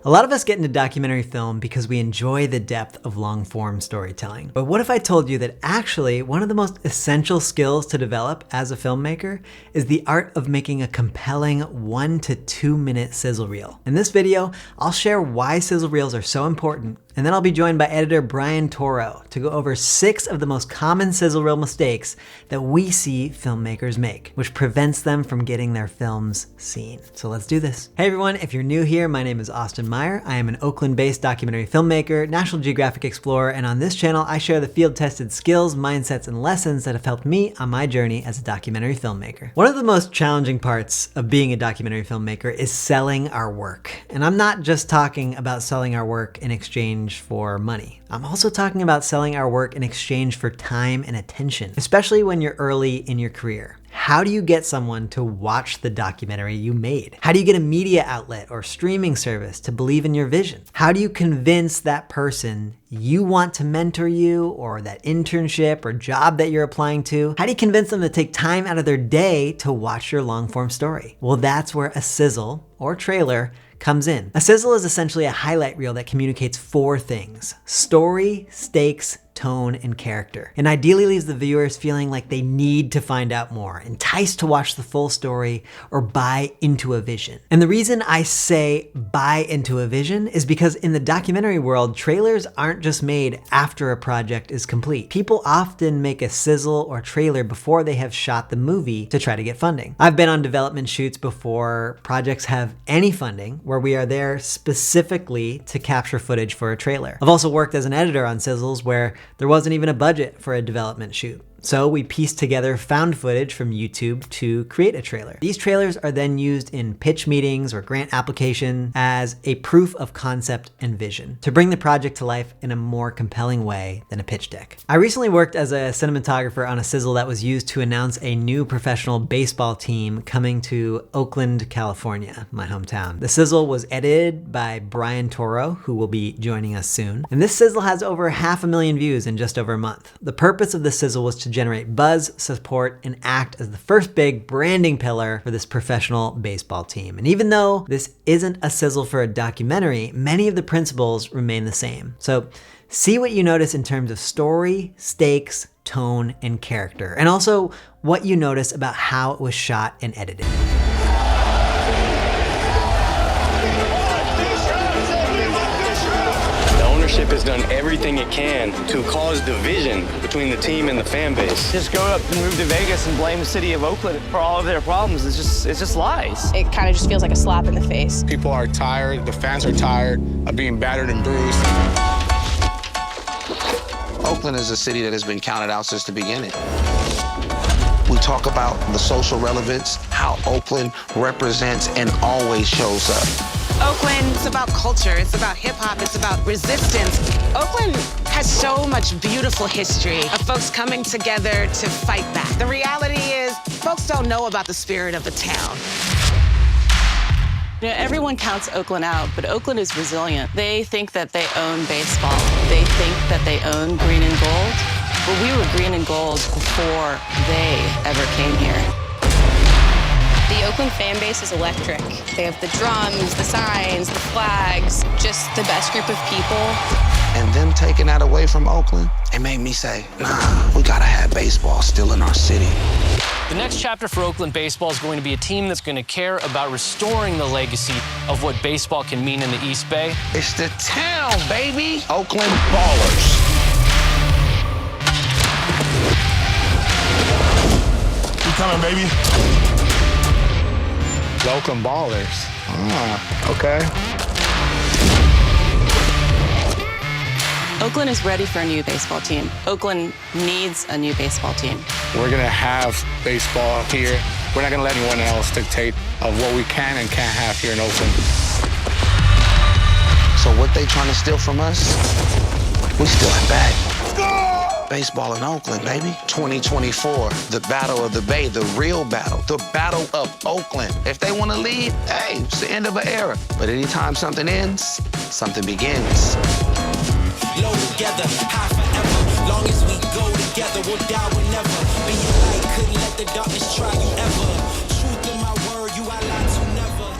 A lot of us get into documentary film because we enjoy the depth of long-form storytelling. But what if I told you that actually one of the most essential skills to develop as a filmmaker is the art of making a compelling 1 to 2 minute sizzle reel? In this video, I'll share why sizzle reels are so important, and then I'll be joined by editor Brian Toro to go over 6 of the most common sizzle reel mistakes that we see filmmakers make, which prevents them from getting their films seen. So let's do this. Hey everyone, if you're new here, my name is Austin Meyer. I am an Oakland-based documentary filmmaker, National Geographic Explorer, and on this channel, I share the field-tested skills, mindsets, and lessons that have helped me on my journey as a documentary filmmaker. One of the most challenging parts of being a documentary filmmaker is selling our work. And I'm not just talking about selling our work in exchange for money. I'm also talking about selling our work in exchange for time and attention, especially when you're early in your career. How do you get someone to watch the documentary you made? How do you get a media outlet or streaming service to believe in your vision? How do you convince that person you want to mentor you, or that internship or job that you're applying to? How do you convince them to take time out of their day to watch your long form story? Well, that's where a sizzle or trailer comes in. A sizzle is essentially a highlight reel that communicates 4 things: story, stakes, tone, and character, and ideally leaves the viewers feeling like they need to find out more, enticed to watch the full story, or buy into a vision. And the reason I say buy into a vision is because in the documentary world, trailers aren't just made after a project is complete. People often make a sizzle or trailer before they have shot the movie to try to get funding. I've been on development shoots before projects have any funding, where we are there specifically to capture footage for a trailer. I've also worked as an editor on sizzles where there wasn't even a budget for a development shoot. So we pieced together found footage from YouTube to create a trailer. These trailers are then used in pitch meetings or grant application as a proof of concept and vision to bring the project to life in a more compelling way than a pitch deck. I recently worked as a cinematographer on a sizzle that was used to announce a new professional baseball team coming to Oakland, California, my hometown. The sizzle was edited by Brian Toro, who will be joining us soon. And this sizzle has over 500,000 views in just over a month. The purpose of the sizzle was to generate buzz, support, and act as the first big branding pillar for this professional baseball team. And even though this isn't a sizzle for a documentary, many of the principles remain the same. So see what you notice in terms of story, stakes, tone, and character, and also what you notice about how it was shot and edited. Has done everything it can to cause division between the team and the fan base. Just go up and move to Vegas and blame the city of Oakland for all of their problems. It's just lies. It kind of just feels like a slap in the face. People are tired, the fans are tired of being battered and bruised. Oakland is a city that has been counted out since the beginning. We talk about the social relevance, how Oakland represents and always shows up. Oakland, it's about culture, it's about hip-hop, it's about resistance. Oakland has so much beautiful history of folks coming together to fight back. The reality is, folks don't know about the spirit of the town. You know, everyone counts Oakland out, but Oakland is resilient. They think that they own baseball. They think that they own green and gold. But we were green and gold before they ever came here. The Oakland fan base is electric. They have the drums, the signs, the flags, just the best group of people. And them taking that away from Oakland, it made me say, nah, we gotta have baseball still in our city. The next chapter for Oakland baseball is going to be a team that's going to care about restoring the legacy of what baseball can mean in the East Bay. It's the town, baby. Oakland Ballers. You coming, baby? Oakland Ballers. Okay. Oakland is ready for a new baseball team. Oakland needs a new baseball team. We're gonna have baseball here. We're not gonna let anyone else dictate of what we can and can't have here in Oakland. So what they trying to steal from us, we still have back. Baseball in Oakland, baby. 2024, the battle of the Bay, the real battle, the battle of Oakland. If they want to leave, hey, it's the end of an era. But anytime something ends, something begins. Low together, high forever. Long as we go together, we'll die whenever. Be your light, couldn't let the darkness try you ever. Truth in my word, you I lie to never.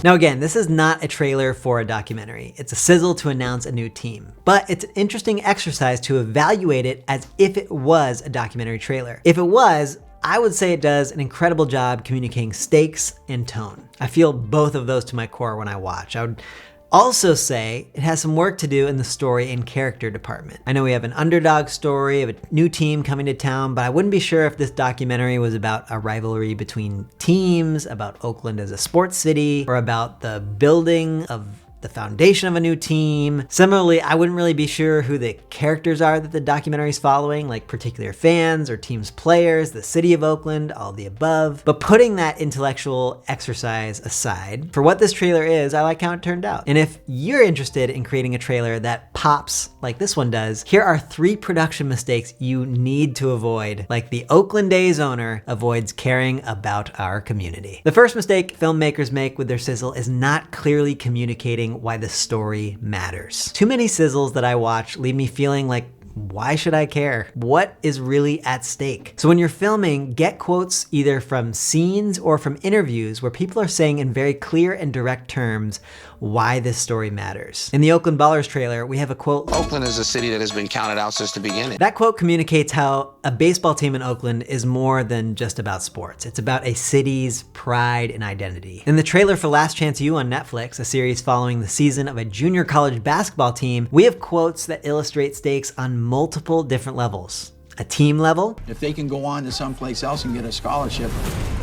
Now again, this is not a trailer for a documentary. It's a sizzle to announce a new team. But it's an interesting exercise to evaluate it as if it was a documentary trailer. If it was, I would say it does an incredible job communicating stakes and tone. I feel both of those to my core when I watch. I would also say it has some work to do in the story and character department. I know we have an underdog story of a new team coming to town, but I wouldn't be sure if this documentary was about a rivalry between teams, about Oakland as a sports city, or about the building of the foundation of a new team. Similarly, I wouldn't really be sure who the characters are that the documentary is following, like particular fans or team's players, the city of Oakland, all the above. But putting that intellectual exercise aside, for what this trailer is, I like how it turned out. And if you're interested in creating a trailer that pops like this one does, here are 3 production mistakes you need to avoid, like the Oakland A's owner avoids caring about our community. The first mistake filmmakers make with their sizzle is not clearly communicating why the story matters. Too many sizzles that I watch leave me feeling like, why should I care? What is really at stake? So when you're filming, get quotes either from scenes or from interviews where people are saying in very clear and direct terms why this story matters. In the Oakland Ballers trailer, we have a quote. Oakland is a city that has been counted out since the beginning. That quote communicates how a baseball team in Oakland is more than just about sports. It's about a city's pride and identity. In the trailer for Last Chance U on Netflix, a series following the season of a junior college basketball team, we have quotes that illustrate stakes on multiple different levels. A team level. If they can go on to someplace else and get a scholarship,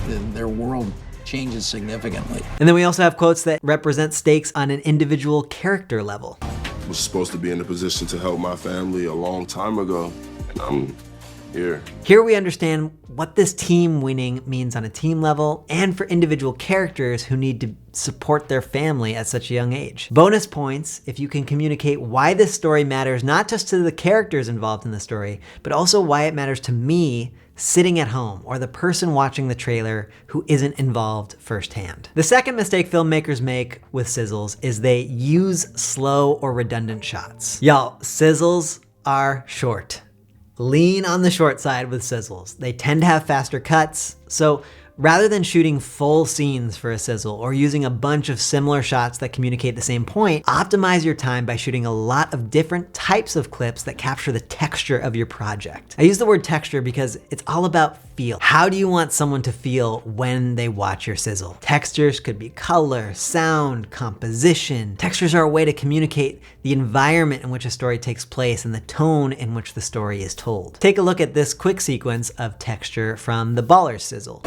then their world changes significantly. And then we also have quotes that represent stakes on an individual character level. I was supposed to be in a position to help my family a long time ago, and I'm here. Here we understand what this team winning means on a team level and for individual characters who need to support their family at such a young age. Bonus points if you can communicate why this story matters not just to the characters involved in the story, but also why it matters to me sitting at home or the person watching the trailer who isn't involved firsthand. The second mistake filmmakers make with sizzles is they use slow or redundant shots. Y'all, sizzles are short. Lean on the short side with sizzles. They tend to have faster cuts, so rather than shooting full scenes for a sizzle or using a bunch of similar shots that communicate the same point, optimize your time by shooting a lot of different types of clips that capture the texture of your project. I use the word texture because it's all about feel. How do you want someone to feel when they watch your sizzle? Textures could be color, sound, composition. Textures are a way to communicate the environment in which a story takes place and the tone in which the story is told. Take a look at this quick sequence of texture from the Ballers sizzle.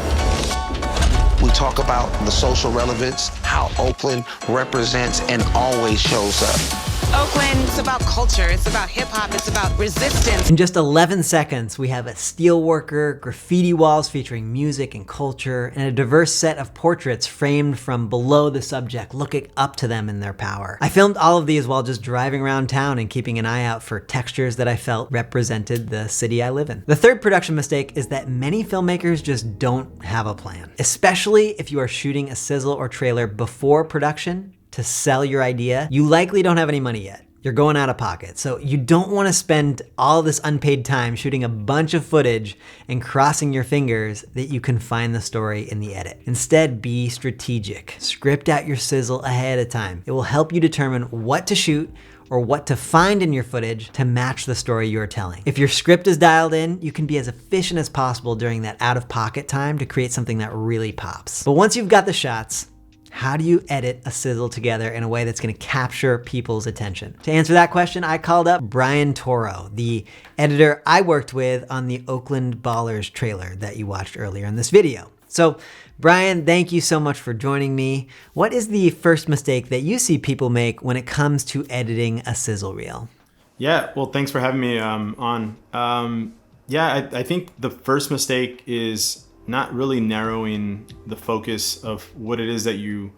We talk about the social relevance, how Oakland represents and always shows up. Oakland, it's about culture, it's about hip hop, it's about resistance. In just 11 seconds, we have a steelworker, graffiti walls featuring music and culture, and a diverse set of portraits framed from below the subject, looking up to them in their power. I filmed all of these while just driving around town and keeping an eye out for textures that I felt represented the city I live in. The third production mistake is that many filmmakers just don't have a plan, especially if you are shooting a sizzle or trailer before production to sell your idea. You likely don't have any money yet. You're going out of pocket. So you don't want to spend all this unpaid time shooting a bunch of footage and crossing your fingers that you can find the story in the edit. Instead, be strategic. Script out your sizzle ahead of time. It will help you determine what to shoot or what to find in your footage to match the story you're telling. If your script is dialed in, you can be as efficient as possible during that out-of-pocket time to create something that really pops. But once you've got the shots, how do you edit a sizzle together in a way that's gonna capture people's attention? To answer that question, I called up Brian Toro, the editor I worked with on the Oakland Ballers trailer that you watched earlier in this video. So, Brian, thank you so much for joining me. What is the first mistake that you see people make when it comes to editing a sizzle reel? Yeah, well, thanks for having me on. I think the first mistake is not really narrowing the focus of what it is that you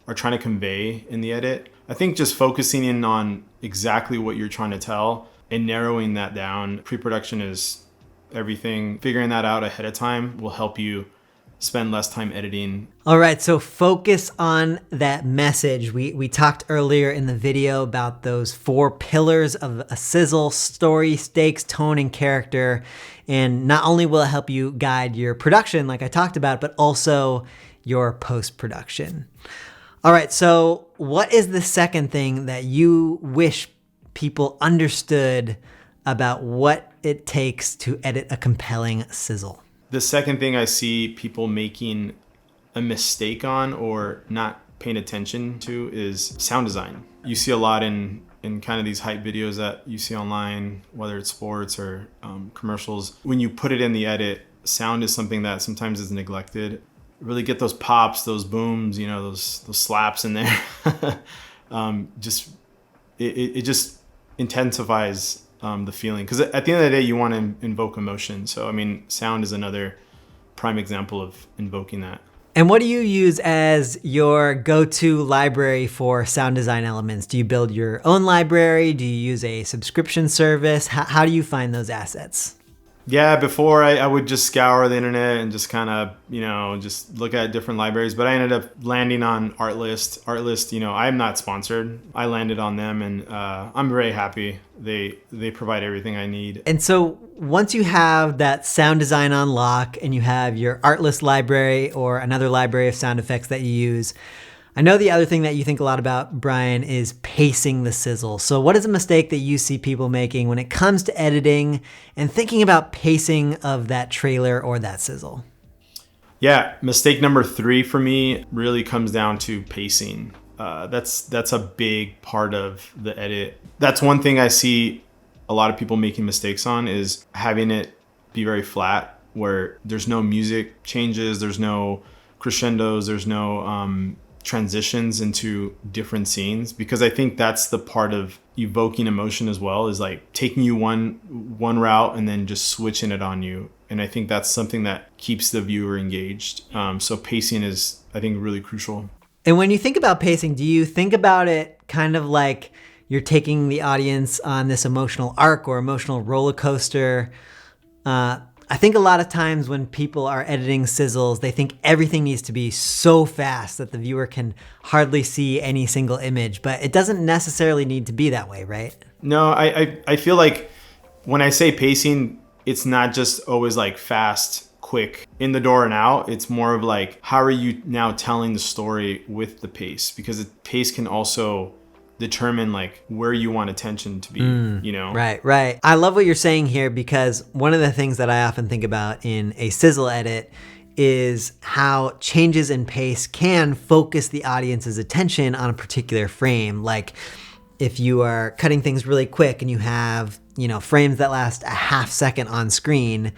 are trying to convey in the edit. I think just focusing in on exactly what you're trying to tell and narrowing that down. Pre-production is everything. Figuring that out ahead of time will help you spend less time editing. All right, so focus on that message. We talked earlier in the video about those 4 pillars of a sizzle: story, stakes, tone, and character. And not only will it help you guide your production like I talked about, but also your post-production. All right, so what is the second thing that you wish people understood about what it takes to edit a compelling sizzle? The second thing I see people making a mistake on or not paying attention to is sound design. You see a lot in kind of these hype videos that you see online, whether it's sports or commercials. When you put it in the edit, sound is something that sometimes is neglected. Really get those pops, those booms, those slaps in there. It just intensifies the feeling. Because at the end of the day, you want to invoke emotion. So, sound is another prime example of invoking that. And what do you use as your go-to library for sound design elements? Do you build your own library? Do you use a subscription service? How do you find those assets? Yeah, before I would just scour the internet and just kind of, just look at different libraries. But I ended up landing on Artlist. Artlist, I'm not sponsored. I landed on them and I'm very happy. They provide everything I need. And so once you have that sound design on lock and you have your Artlist library or another library of sound effects that you use, I know the other thing that you think a lot about, Brian, is pacing the sizzle. So what is a mistake that you see people making when it comes to editing and thinking about pacing of that trailer or that sizzle? Yeah, mistake number 3 for me really comes down to pacing. That's a big part of the edit. That's one thing I see a lot of people making mistakes on, is having it be very flat, where there's no music changes, there's no crescendos, there's no transitions into different scenes, because I think that's the part of evoking emotion as well, is like taking you one route and then just switching it on you. And I think that's something that keeps the viewer engaged. So pacing is, I think, really crucial. And when you think about pacing, do you think about it kind of like you're taking the audience on this emotional arc or emotional roller coaster? I think a lot of times when people are editing sizzles, they think everything needs to be so fast that the viewer can hardly see any single image, but it doesn't necessarily need to be that way, right? No, I feel like when I say pacing, it's not just always like fast, quick, in the door and out. It's more of like, how are you now telling the story with the pace? Because the pace can also determine like where you want attention to be, Right. I love what you're saying here, because one of the things that I often think about in a sizzle edit is how changes in pace can focus the audience's attention on a particular frame. Like if you are cutting things really quick and you have, frames that last a half second on screen,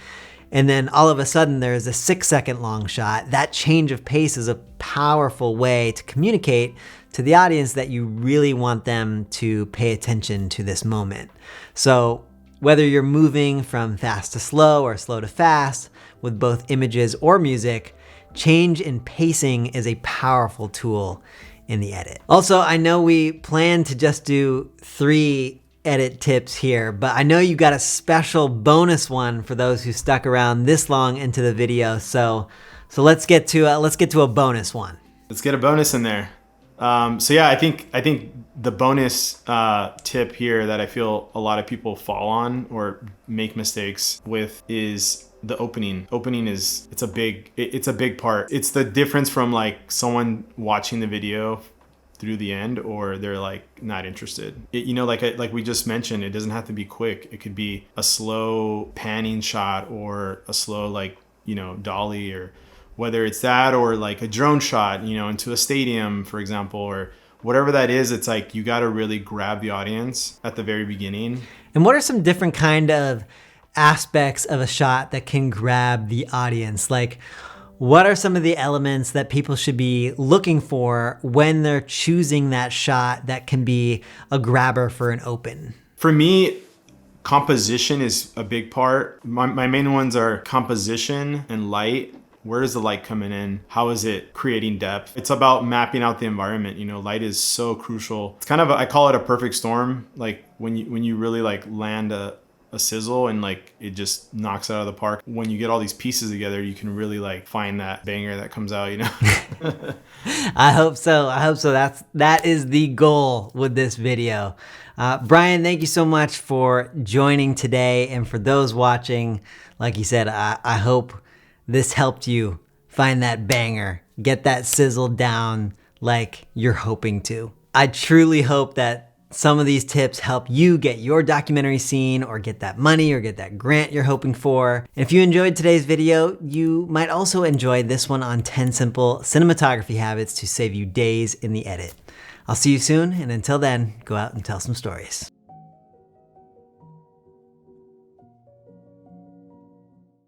and then all of a sudden there's a 6-second long shot, that change of pace is a powerful way to communicate to the audience that you really want them to pay attention to this moment. So whether you're moving from fast to slow or slow to fast with both images or music, change in pacing is a powerful tool in the edit. Also, I know we plan to just do 3 edit tips here, but I know you got a special bonus one for those who stuck around this long into the video. So let's get to a bonus one. Let's get a bonus in there. So yeah, I think the bonus tip here that I feel a lot of people fall on or make mistakes with is the opening. Opening it's a big part. It's the difference from like someone watching the video through the end, or they're like not interested. Like we just mentioned, it doesn't have to be quick. It could be a slow panning shot or a slow dolly, or whether it's that or like a drone shot, into a stadium, for example, or whatever that is. It's like you got to really grab the audience at the very beginning. And what are some different kind of aspects of a shot that can grab the audience? Like, what are some of the elements that people should be looking for when they're choosing that shot that can be a grabber for an open? For me, composition is a big part. My main ones are composition and light. Where is the light coming in? How is it creating depth? It's about mapping out the environment. Light is so crucial. It's kind of, I call it a perfect storm. Like when you really like land a sizzle and like it just knocks it out of the park. When you get all these pieces together, you can really like find that banger that comes out, I hope so. That is the goal with this video. Brian, thank you so much for joining today. And for those watching, like you said, I hope this helped you find that banger, get that sizzle down like you're hoping to. I truly hope that some of these tips help you get your documentary scene or get that money or get that grant you're hoping for. And if you enjoyed today's video, you might also enjoy this one on 10 simple cinematography habits to save you days in the edit. I'll see you soon, and until then, go out and tell some stories.